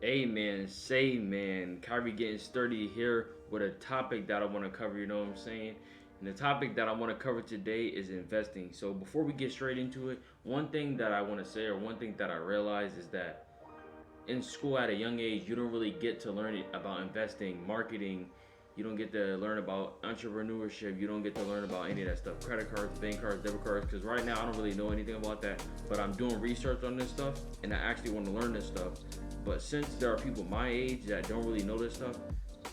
Amen. Say man. Kyrie getting sturdy here with a topic that I want to cover. You know what I'm saying? And the topic that I want to cover today is investing. So before we get straight into it, one thing that I want to say, or one thing that I realize, is that in school at a young age, you don't really get to learn about investing, marketing. You don't get to learn about entrepreneurship. You don't get to learn about any of that stuff. Credit cards, bank cards, debit cards. Because right now, I don't really know anything about that. But I'm doing research on this stuff, and I actually want to learn this stuff. But since there are people my age that don't really know this stuff,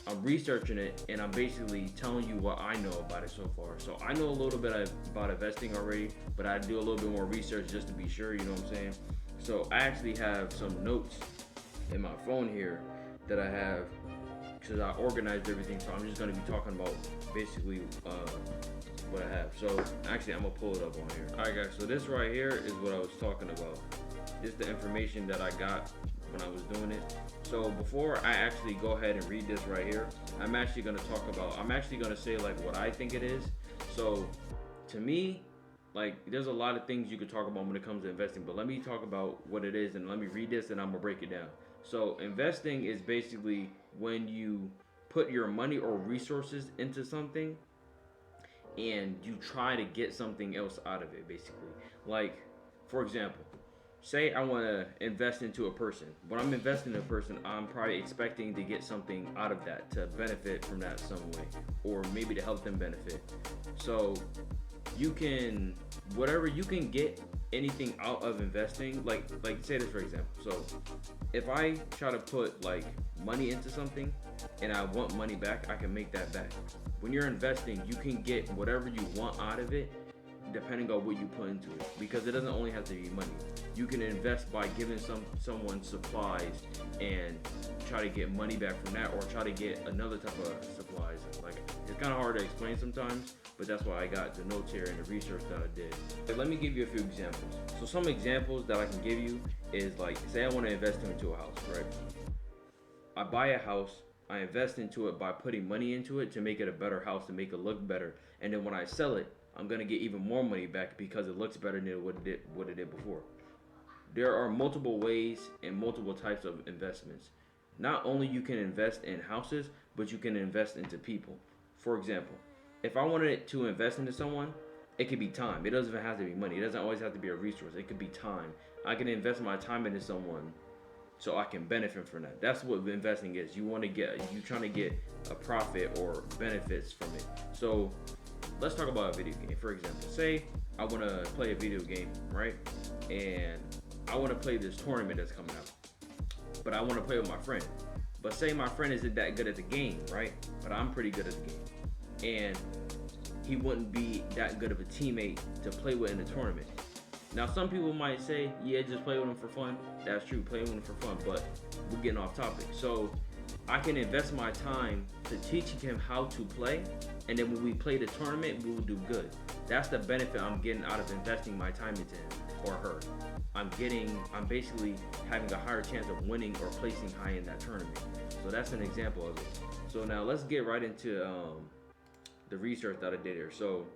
I'm researching it, and I'm basically telling you what I know about it so far. So I know a little bit about investing already, but I do a little bit more research just to be sure. You know what I'm saying? So I actually have some notes in my phone here that I have because I organized everything. So I'm just gonna be talking about basically what I have. So actually, I'm gonna pull it up on here. All right, guys. So this right here is what I was talking about. This is the information that I got when I was doing it. So before I actually go ahead and read this right here, I'm actually gonna talk about. I'm actually gonna say like what I think it is. So to me, like there's a lot of things you could talk about when it comes to investing, but let me talk about what it is and let me read this and I'm gonna break it down. So investing is basically when you put your money or resources into something and you try to get something else out of it, basically. Like, for example, say I want to invest into a person. When I'm investing in a person, I'm probably expecting to get something out of that, to benefit from that some way, or maybe to help them benefit. So you can, whatever you can get anything out of investing, like say this for example. So if I try to put like money into something and I want money back, I can make that back. When you're investing, you can get whatever you want out of it depending on what you put into it, because it doesn't only have to be money. You can invest by giving someone supplies and try to get money back from that, or try to get another type of supplies. Like, it's kind of hard to explain sometimes, but that's why I got the notes here and the research that I did. But let me give you a few examples. So some examples that I can give you is like, say I want to invest into a house, right? I buy a house, I invest into it by putting money into it to make it a better house, to make it look better, and then when I sell it, I'm gonna get even more money back because it looks better than what it did before. There are multiple ways and multiple types of investments. Not only you can invest in houses, but you can invest into people. For example, if I wanted to invest into someone, it could be time. It doesn't even have to be money. It doesn't always have to be a resource. It could be time. I can invest my time into someone so I can benefit from that. That's what investing is. You trying to get a profit or benefits from it. So let's talk about a video game. For example, say I want to play a video game, right? And I want to play this tournament that's coming out, but I want to play with my friend. But say my friend isn't that good at the game, right? But I'm pretty good at the game, and he wouldn't be that good of a teammate to play with in the tournament. Now, some people might say, yeah, just play with him for fun. That's true, play with him for fun, but we're getting off topic. So I can invest my time to teaching him how to play, and then when we play the tournament, we will do good. That's the benefit I'm getting out of investing my time into him or her. I'm basically having a higher chance of winning or placing high in that tournament. So that's an example of it. So now let's get right into the research that I did here. So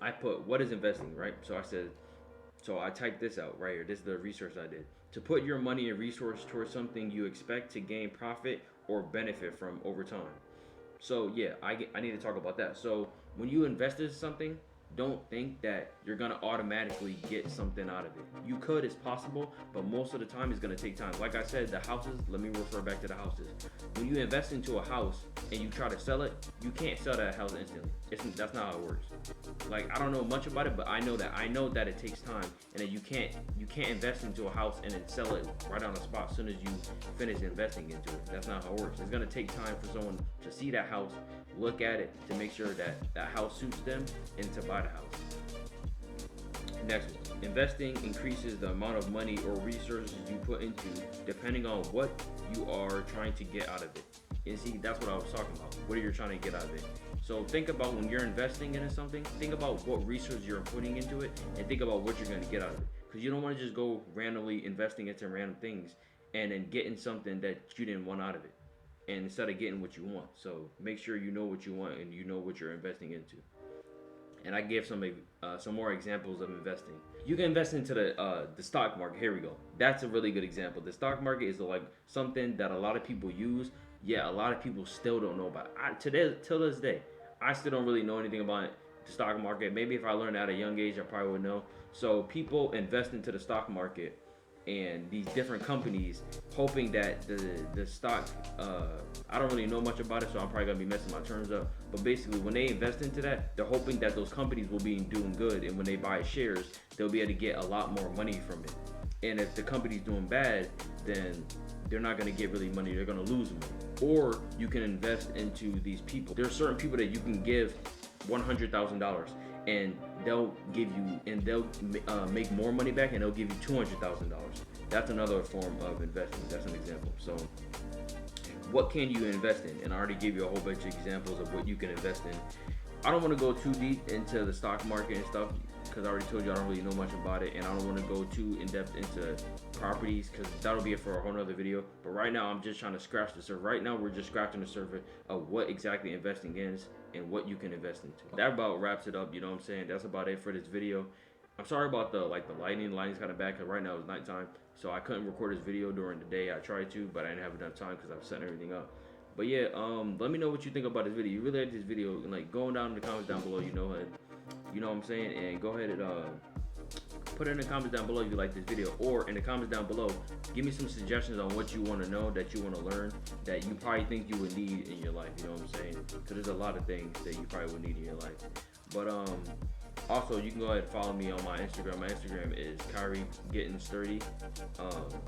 I put what is investing, right? So I typed this out right here. This is the research I did. To put your money and resource towards something you expect to gain profit or benefit from over time. So yeah, I need to talk about that. So when you invest in something, don't think that you're gonna automatically get something out of it. You could, it's possible, but most of the time it's gonna take time. Like I said, the houses, let me refer back to the houses. When you invest into a house and you try to sell it, you can't sell that house instantly. That's not how it works. Like, I don't know much about it, but I know that it takes time, and that you can't invest into a house and then sell it right on the spot as soon as you finish investing into it. That's not how it works. It's gonna take time for someone to see that house, look at it, to make sure that that house suits them, and to buy the house. Next one. Investing increases the amount of money or resources you put into depending on what you are trying to get out of it. And see, that's what I was talking about. What are you trying to get out of it? So think about when you're investing into something, think about what resources you're putting into it, and think about what you're going to get out of it. Because you don't want to just go randomly investing into random things and then getting something that you didn't want out of it, and instead of getting what you want. So make sure you know what you want and you know what you're investing into. and I gave some more examples of investing. You can invest into the stock market. Here we go. That's a really good example. The stock market is like something that a lot of people use. Yeah, a lot of people still don't know about. Till this day, I still don't really know anything about the stock market. Maybe if I learned at a young age, I probably would know. So people invest into the stock market and these different companies, hoping that the stock, I don't really know much about it, so I'm probably gonna be messing my terms up. But basically, when they invest into that, they're hoping that those companies will be doing good, and when they buy shares, they'll be able to get a lot more money from it. And if the company's doing bad, then they're not gonna get really money; they're gonna lose money. Or you can invest into these people. There are certain people that you can give $100,000 and they'll give you, and they'll make more money back, and they'll give you $200,000. That's another form of investing. That's an example. So what can you invest in? And I already gave you a whole bunch of examples of what you can invest in. I don't want to go too deep into the stock market and stuff, because I already told you I don't really know much about it, and I don't want to go too in depth into properties, because that'll be it for a whole nother video. But right now I'm just trying to scratch the surface. Right now we're just scratching the surface of what exactly investing is and what you can invest into. That about wraps it up, you know what I'm saying? That's about it for this video. I'm sorry about the lighting. The lighting's kind of bad because right now it's nighttime, so I couldn't record this video during the day. I tried to, but I didn't have enough time because I was setting everything up. But yeah, let me know what you think about this video. You really like this video, and like going down in the comments down below, you know what I'm saying, and go ahead and put it in the comments down below if you like this video, or in the comments down below, give me some suggestions on what you want to know, that you want to learn, that you probably think you would need in your life, you know what I'm saying, because there's a lot of things that you probably would need in your life. But also, you can go ahead and follow me on my Instagram. My Instagram is Kyrie Getting Sturdy,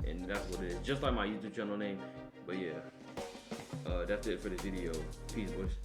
and that's what it is, just like my YouTube channel name. But yeah, that's it for this video. Peace, boys.